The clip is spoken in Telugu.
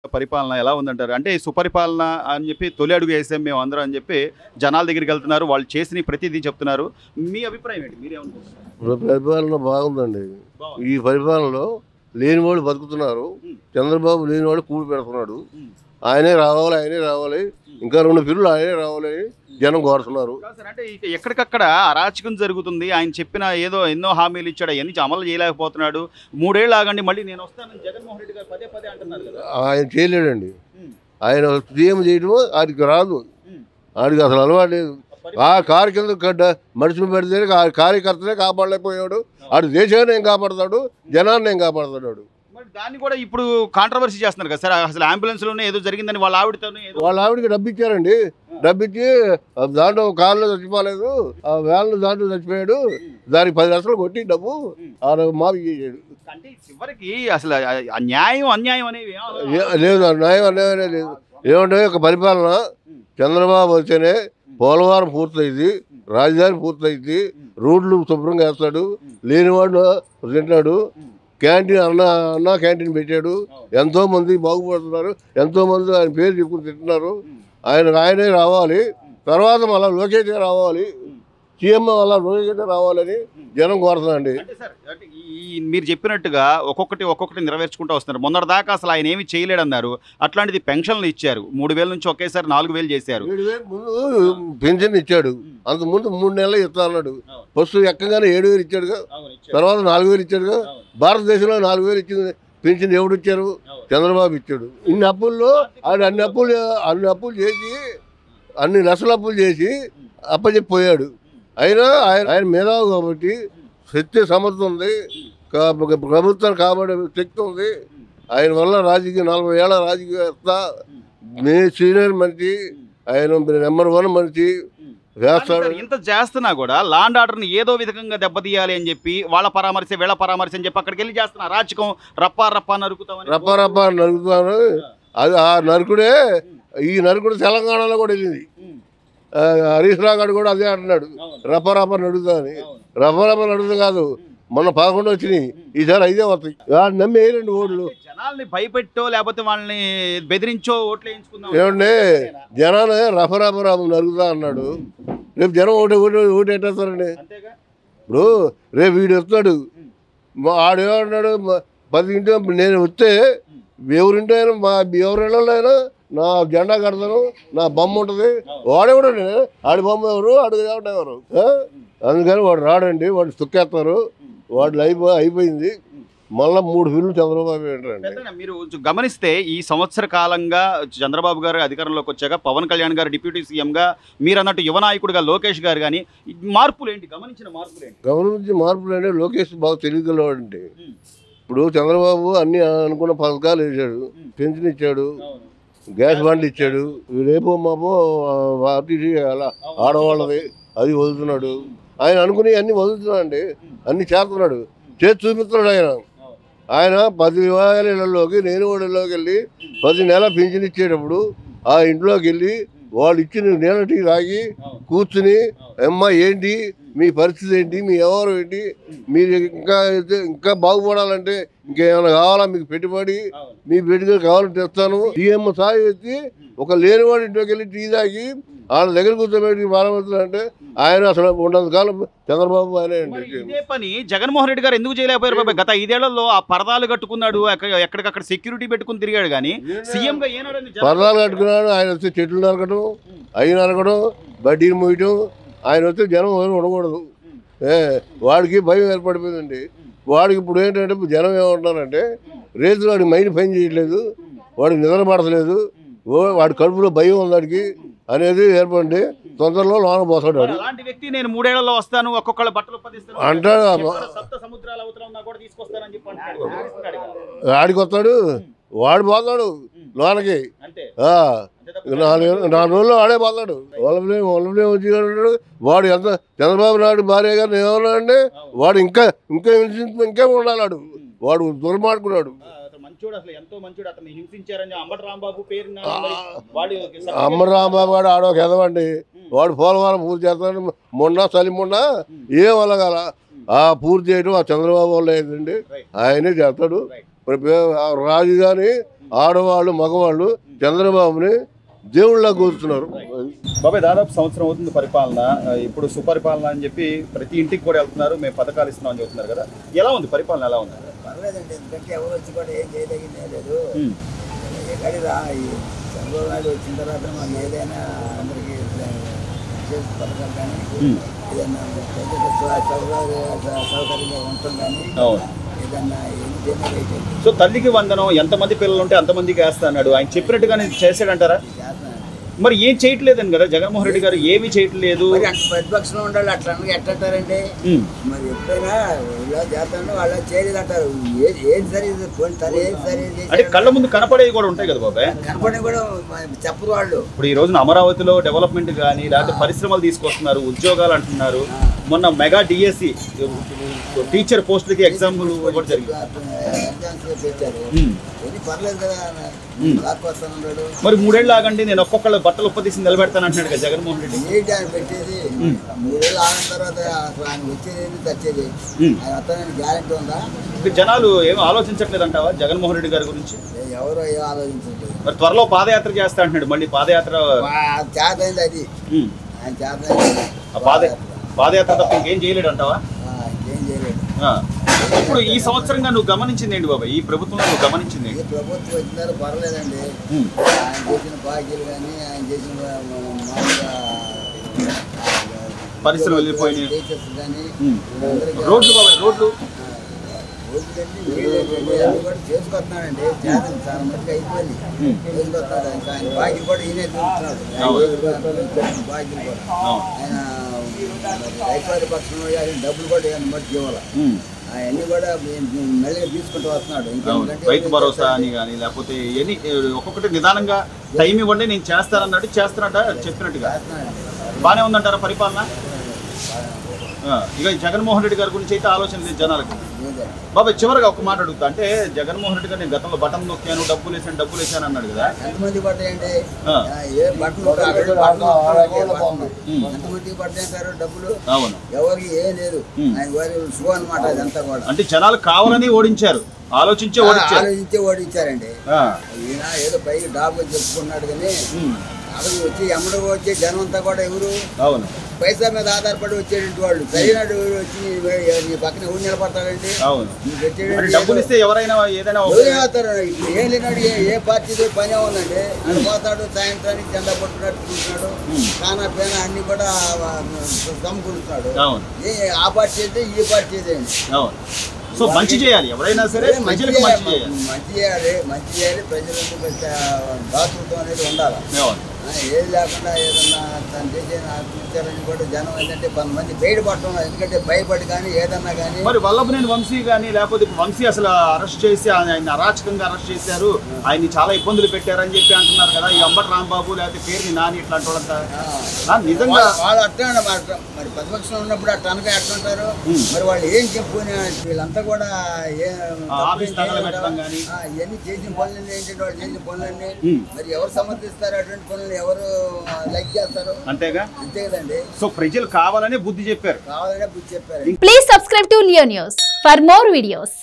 పరిపాలన ఎలా ఉందంటారు? అంటే ఈ సుపరిపాలన అని చెప్పి తొలి అడుగు వేసాం మేము అందరం అని చెప్పి జనాల దగ్గరికి వెళ్తున్నారు. వాళ్ళు చేసిన ప్రతిదీ చెప్తున్నారు. మీ అభిప్రాయం ఏంటి? మీరేమనుకుంటున్నారు? ఇప్పుడు పరిపాలన బాగుందండి. బాగుంది. ఈ పరిపాలనలో లేనివాళ్ళు బతుకుతున్నారు. చంద్రబాబు లేనివాడు కూడి పెడుతున్నాడు. ఉమ్. ఆయనే రావాలి, ఆయనే రావాలి, ఇంకా 2 పిల్లలు ఆయనే రావాలి జనం కోరుతున్నారు. కాదు సార్, అంటే ఇక ఎక్కడికక్కడ అరాచకం జరుగుతుంది. ఆయన చెప్పిన ఎన్నో హామీలు ఇచ్చాడు, అవన్నీ అమలు చేయలేకపోతున్నాడు. 3 ఏళ్ళు ఆగండి మళ్ళీ నేను వస్తానని జగన్మోహన్ రెడ్డి గారు పదే పదే అంటున్నారు కదా. ఆయన చేయలేడండి. ఉమ్. ఆయన సీఎం చేయడము ఆడికి రాదు. ఉమ్. ఆడికి అసలు అలవాటు లేదు. ఆ కారు కింద మనుషులు పెడితే కార్యకర్తనే కాపాడలేకపోయాడు. ఆడు దేశాన్ని ఏం కాపాడతాడు, జనాన్ని ఏం కాపాడతాడు. మరి దాన్ని కూడా ఇప్పుడు కాంట్రవర్సీ చేస్తున్నారు కదా సార్. అసలు అంబులెన్స్లోనే ఏదో జరిగిందని వాళ్ళ ఆవిడతోనే ఏదో వాళ్ళ ఆవిడకి డబ్బు ఇచ్చారండి. డబ్బు ఇచ్చి దాంట్లో కారులో చచ్చిపోలేదు, ఆ వ్యాన్లో దాంట్లో చచ్చిపోయాడు. దానికి 10 లక్షలు కొట్టి డబ్బు మాఫీ చేసాడు. అంటే చివరికి అసలు ఆ న్యాయం అన్యాయం అనేవి లేదు, న్యాయం అన్యాయం లేదు. ఏమంటే ఒక పరిపాలన చంద్రబాబు వస్తేనే పోలవరం పూర్తయింది, రాజధాని పూర్తయింది, రోడ్లు శుభ్రంగా వేస్తాడు, లేనివాడు తింటాడు, క్యాంటీన్ అన్న క్యాంటీన్ పెట్టాడు. ఎంతోమంది బాగుపడుతున్నారు, ఎంతోమంది ఆయన పేరు చెప్పుకుని తింటున్నారు. ఆయనే రావాలి, తర్వాత మళ్ళీ లోకేష్ రావాలి, సీఎం వల్ల లోకేష్ రావాలని జనం కోరుతున్నాండి. అంటే సార్, అంటే మీరు చెప్పినట్టుగా ఒక్కొక్కటి నెరవేర్చుకుంటూ వస్తున్నారు. మొన్నటిదాకా అసలు ఆయన ఏమి చేయలేడన్నారు. అట్లాంటిది పెన్షన్లు ఇచ్చారు. 3,000 నుంచి ఒకేసారి 4,000 చేశారు. 7,000 ముందు పెన్షన్ ఇచ్చాడు, అంతకుముందు 3 నెలలు ఇస్తా అన్నాడు. ఫస్ట్ ఎక్కగానే 7,000 ఇచ్చాడుగా, తర్వాత 4,000 ఇచ్చాడుగా. భారతదేశంలో 4,000 ఇచ్చింది పెన్షన్ ఎవడు ఇచ్చారు? చంద్రబాబు ఇచ్చాడు. ఇన్ని అప్పుల్లో అన్ని అప్పులు చేసి, అన్ని లక్షల అప్పులు చేసి అప్పచెప్పిపోయాడు. అయినా ఆయన మేధావు కాబట్టి, శక్తి సమర్థం ఉంది, ప్రభుత్వాన్ని కాబట్టే శక్తి ఉంది. ఆయన వల్ల 40 ఏళ్ళ రాజకీయవేత్త, సీనియర్ మనిషి, ఆయన నెంబర్ 1 మనిషి వేస్తాడు. ఇంత చేస్తున్నా కూడా లాండ్ ఆర్డర్ని ఏదో విధంగా దెబ్బతీయాలి అని చెప్పి వాళ్ళ పరామర్శ వీళ్ళ పరామర్శ అని చెప్పి అక్కడికి వెళ్ళి చేస్తున్నా రాజకం. రప్పా నరుకుతామని రప్ప నరుకుతాను. అది ఆ నరుకుడే, ఈ నరుకుడు తెలంగాణలో కూడా వెళ్ళింది. హరీష్ రావు గారు కూడా అదే అంటున్నాడు, రప్ప నడుగుతామని. రప్ప నడుగుతా కాదు, మొన్న 11 వచ్చినాయి, ఈసారి 5 వస్తాయి. నమ్మి వేయరండి ఓట్లు. జనాల్ని భయపెట్టో లేకపోతే వాళ్ళని బెదిరించో ఓట్లు వేయించుకుందాం ఏమండి, జనాలు రఫరాబరాబు నరుగుతా అన్నాడు. రేపు జనం ఓటు ఎట్టేస్తారండి. అంతేగా. ఇప్పుడు రేపు వీడు వస్తాడు, ఆడేమన్నాడు, 10 ఇంటి నేను వస్తే ఎవరింటి అయినా ఎవరిళ్ళలో అయినా నా జెండా కడతాను, నా బొమ్మ ఉంటుంది. వాడేవాడు ఆడి బొమ్మ ఎవరు, ఆడు ఎవరు? అందుకని వాడు రాడండి, వాడు తుక్కేస్తారు. వాడు అయిపోయింది. మళ్ళీ 3 పిల్లలు చంద్రబాబు ఏంటండి. మీరు గమనిస్తే ఈ సంవత్సర కాలంగా చంద్రబాబు గారు అధికారంలోకి వచ్చాక పవన్ కళ్యాణ్ గారు డిప్యూటీ సీఎంగా, మీరు అన్నట్టు యువ నాయకుడిగా లోకేష్ గారు కానీ మార్పులు ఏంటి? గమనించిన మార్పులు అంటే లోకేష్ బాగా తెలియగలవాడండి. ఇప్పుడు చంద్రబాబు అన్ని అనుకున్న పథకాలు వేసాడు, పెన్షన్ ఇచ్చాడు, గ్యాస్ బండ్లు ఇచ్చాడు. రేపు మాపో ఆర్టీసీ అలా ఆడవాళ్ళది అది వదులుతున్నాడు. ఆయన అనుకుని అన్ని వదులుతున్నాడు అండి, అన్ని చేస్తున్నాడు, చేసి చూపిస్తున్నాడు. ఆయన 10,000 ఇళ్లలోకి, నేను కూడా ఇళ్ళలోకి వెళ్ళి 10 నెలల పెన్షన్ ఇచ్చేటప్పుడు ఆ ఇంట్లోకి వెళ్ళి వాళ్ళు ఇచ్చిన నీళ్ళ టీ తాగి కూర్చుని, అమ్మ ఏంటి మీ పరిస్థితి ఏంటి, మీ ఎవరు ఏంటి, మీరు ఇంకా బాగుపడాలంటే ఇంకేమైనా కావాలా మీకు పెట్టుబడి, మీ పెట్టుబడి కావాలంటే తెస్తాను. సీఎం సాయి వచ్చి ఒక లేనివాడి ఇంట్లోకి వెళ్ళి టీ తాగి వాళ్ళ దగ్గర కూర్చోబెట్టి బాధపడుతున్నారంటే ఆయన అసలు ఉన్నంత కాలం చంద్రబాబు ఆయన. ఇదే పని జగన్మోహన్ రెడ్డి గారు ఎందుకు చేయలేకపోయారు బాబాయ్? గత 5 ఏళ్లలో ఆ పరదాలు కట్టుకున్నాడు, ఎక్కడికక్కడ సెక్యూరిటీ పెట్టుకుని తిరిగాడు. కానీ సీఎం గా పరదాలు కట్టుకున్నాడు. ఆయన వస్తే చెట్లు నరకడం, అవి నరకడం, బడ్డీలు మూయటం. ఆయన వస్తే జనం ఉండకూడదు. వాడికి భయం ఏర్పడిపోయిందండి. వాడికి ఇప్పుడు ఏంటంటే జనం ఏమంటున్నారంటే, రేతులు వాడికి మైండ్ పని చేయట్లేదు, వాడికి నిద్ర పడతలేదు, వాడి కడుపులో భయం ఉంది వాడికి అనేది ఏర్పడి తొందరలో లోన పోతాడు. అలాంటి వ్యక్తి నేను 3 ఏళ్లలో వస్తాను, ఒక్కొక్కళ్ళ బట్టలు అంటాడు. ఆడికి వస్తాడు, వాడు పోతాడు లోనకి. 4 రోజుల్లో ఆడే పోతాడు. వాళ్ళనే వచ్చి వాడు ఎంత చంద్రబాబు నాయుడు భార్య గారిని ఏమన్నాడంటే, వాడు ఇంకా ఉండాలాడు, వాడు దుర్మార్గున్నాడు. అంబటి రాంబాబు గారు ఆడొక ఎదవండి. వాడు పోలవరం పూర్తి చేస్తాడు. మొన్న ఏం వల్లగాల ఆ పూర్తి చేయడం ఆ చంద్రబాబు వల్ల అయిందండి. ఆయనే చేస్తాడు. రాజు కానీ ఆడవాళ్ళు మగవాళ్ళు చంద్రబాబుని దేవుళ్ళ కూర్చున్నారు. బాబాయ్ దాదాపు సంవత్సరం అవుతుంది పరిపాలన. ఇప్పుడు సుపరిపాలన అని చెప్పి ప్రతి ఇంటికి కూడా వెళ్తున్నారు, మేము పథకాలు ఇస్తున్నాం అని చెప్తున్నారు కదా. ఎలా ఉంది పరిపాలన? ఎలా ఉంది? పర్లేదండి, ఎందుకంటే ఎవరు వచ్చి కూడా ఏం చేయదగిందే లేదు. ఎక్కడిరా ఈ చంద్రబాబు నాయుడు వచ్చిన తర్వాత మాకు ఏదైనా అందరికీ పథకాలు కానీ ఏదైనా సౌకర్యంగా ఉంటుంది కానీ ఏదన్నా ఏం. సో తల్లికి వందనం ఎంతమంది పిల్లలు ఉంటే అంతమందికి వేస్తా అన్నాడు. ఆయన చెప్పినట్టుగానే చేసాడంటారా? మరి ఏం చేయట్లేదని కదా జగన్మోహన్ రెడ్డి గారు, ఏమీ చేయట్లేదు. ప్రతిపక్షంలో ఉండాలి అట్లా ఎట్లంటారండి? మరి ఎప్పుడైనా ఇలా చేస్తాను వాళ్ళ చేయలేదు అంటారు. ఏది సరే ఏది సరే అంటే కళ్ళ ముందు కనపడేవి కూడా ఉంటాయి కదా బాబాయ్. కనపడే కూడా చెప్పరు వాళ్ళు. ఇప్పుడు ఈ రోజున అమరావతిలో డెవలప్మెంట్ కానీ లేకపోతే పరిశ్రమలు తీసుకొస్తున్నారు, ఉద్యోగాలు అంటున్నారు. మొన్న మెగా డిఎస్సి టీచర్ పోస్టులకి ఎగ్జాంపుల్ కూడా జరిగింది. మరి 3 ఏళ్ళు ఆగండి, నేను ఒక్కొక్కళ్ళ బట్టలు ఉప్పదీసి నిలబెడతాను అంటున్నాడు కదా జగన్మోహన్ రెడ్డి. ఏంటి ఆయన పెట్టేది? 3 ఏళ్ళు ఆగిన తర్వాత అసలు ఆయన వచ్చేది తెచ్చేది ఆయన వస్తానని గ్యారెంటీ ఉందా? జనాలు ఏమో ఆలోచించట్లేదు అంటావా జగన్మోహన్ రెడ్డి గారి గురించి? ఎవరో ఏం ఆలోచించట్లేదు. మరి త్వరలో పాదయాత్ర చేస్తా అంటున్నాడు. మళ్ళీ పాదయాత్ర చేత అయింది, అది ఆయన చేత అయింది. పాదయాత్ర తప్ప ఇంకేం చేయలేడు అంటావా? ఇంకేం చేయలేదు. ఇప్పుడు ఈ సంవత్సరంగా నువ్వు గమనించింది ఏంటి బాబాయ్? ఈ ప్రభుత్వంలో నువ్వు గమనించింది ఏంటి? ప్రభుత్వం వచ్చినారు పర్లేదండి. ఆయన చేసిన బాకీలు కానీ ఆయన చేసిన పరిశ్రమలు వెళ్ళిపోయినాయి. టీచర్స్ కానీ రోడ్లు బాబాయ్, రోడ్లు అన్ని కూడా చేసుకొస్తున్నాడండి. చేస్తాను చాలా మటుకు అయిపోయింది, చేసుకొస్తున్నాడు. ఇంకా ఆయన బాకీ కూడా ఈయనే చూస్తున్నాడు. బాకీలు కూడా ఆయన రైతు పక్షంలో డబ్బులు కూడా ఆయన మట్టుకు ఇవ్వాలి. అవన్నీ కూడా మెల్లగా తీసుకుంటూ వస్తున్నాడు. రైతు భరోసా అని కానీ లేకపోతే ఎన్ని ఒక్కొక్కటి నిదానంగా టైం ఇవ్వండి నేను చేస్తానన్నట్టు చేస్తున్నట్ట చెప్పినట్టుగా బాగానే ఉందంటారా పరిపాలన? ఇక జగన్మోహన్ రెడ్డి గారి గురించి అయితే ఆలోచన లేదు జనాలకు. బాబాయ్ చివరిగా ఒక మాట అడుగుతా, అంటే జగన్మోహన్ రెడ్డి గారు నేను గతంలో బటన్ నొక్కాను, డబ్బులు వేసాను అన్నాడు కదా. ఎంతమంది పడ్డాయండి? ఎంతమంది పడ్డారు డబ్బులు? అవును, ఎవరికి ఏం లేదు. షో అనమాట అదంతా కూడా. అంటే జనాలు కావాలని ఓడించారు, ఆలోచించే ఓడించారండి. ఈయన ఏదో పైకి డాబు చెప్పుకున్నాడు కానీ అసలు వచ్చి ఎమ్మడు వచ్చే జనం అంతా కూడా ఎవరు అవును పైసా మీద ఆధారపడి వచ్చేటువంటి వాళ్ళు. సరైనడు వచ్చి నీ పక్కన ఎవరు నిలబడతాడండి? డబ్బులు ఇస్తే ఎవరైనా ఏదైనా అవుతారు. ఇప్పుడు ఏం లేనాడు, ఏ పార్టీతో పని ఉందండి. అని పోతాడు, సాయంత్రానికి జెండా పట్టుకున్నట్టు చూస్తున్నాడు, కానా పేన అన్ని కూడా సమకూరుస్తున్నాడు. ఆ పార్టీ అయితే ఈ పార్టీ అయితే సో మంచి చేయాలి, ఎవరైనా సరే మంచి చేయాలి. ప్రజలకు దాతృత్వం అనేది ఉండాలి. ఏది లేకుండా ఏదన్నా తను చేసే చూచారని కూడా జనం ఏంటంటే కొంతమంది బయటపడటం, ఎందుకంటే భయపడి కానీ ఏదన్నా కానీ. మరి వల్లభనేని వంశీ కానీ లేకపోతే వంశీ అసలు అరెస్ట్ చేసి ఆయన అరాచకంగా అరెస్ట్ చేశారు, ఆయన్ని చాలా ఇబ్బందులు పెట్టారని చెప్పి అంటున్నారు కదా. ఈ అంబటి రాంబాబు లేకపోతే పేరుని నాని ఇట్లాంటి వాళ్ళంతా నిజంగా వాళ్ళు అట్లా మరి ప్రతిపక్షంలో ఉన్నప్పుడు అట్లా అనగా ఎట్లా ఉంటారు? మరి వాళ్ళు ఏం చెప్పుకునే వీళ్ళంతా కూడా ఇవన్నీ చేసిన పనులన్నీ ఏంటంటే వాళ్ళు చేసిన పనులన్నీ మరి ఎవరు సమర్థిస్తారు? అటువంటి పనులు ఎవరు లైక్ చేస్తారు? అంతేగా, అంతే కదండి. సో ప్రజలు కావాలనే బుద్ధి చెప్పారు. కావాలనే బుద్ధి చెప్పారు. Please subscribe to Leo news for more videos.